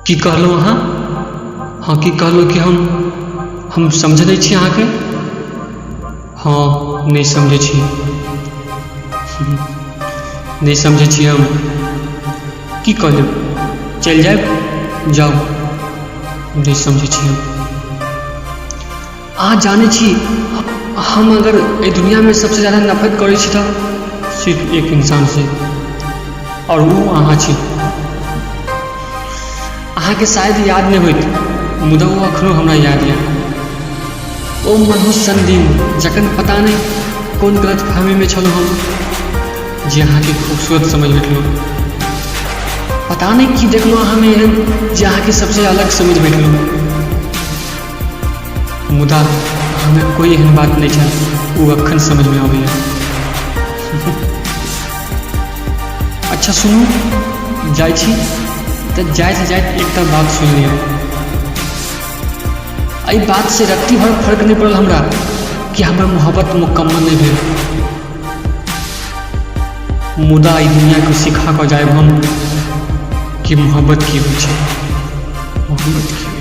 की कहलहुँ अहाँ? हाँ की कहलहुँ कि हम समझै नहि छी अहाँके? हाँ नहीं समझै छी। नहीं समझै छी हम। की कहलियै चलि जायब? जाउ। नहीं समझै छी हम। अहाँ जानै छी हम अगर एहि दुनियामे सबसे ज्यादा नफरत करै छी तऽ सिर्फ एक इंसान से, और वो अहाँ छी। अहाँके शायद याद नहीं होइत, मुदा वो अखनो हमरा याद यऽ। ओ मनहूस सन दिन जखन पता नहीं कोन गलतफहमीमे छलहुँ हम जे अहाँके खूबसूरत समझ बैठलहुँ। पता नहीं की देखलहुँ अहाँमे एहन जे अहाँके सबसे अलग समझ बैठलहुँ। मुदा अहाँमे कोई एहन बात नहीं छल, वो अखन समझमे अबैया। अच्छा सुनू, जाइ छी तऽ जाइत एकटा बात सुनि लिअ। एहि बात से रत्ती भर फर्क नहीं पड़ल हमरा कि हमर मोहब्बत मुकम्मल नहीं भेल, मुदा एहि दुनिया को सिखा कऽ जायब हम कि मोहब्बत की होइ छै। मोहब्बत की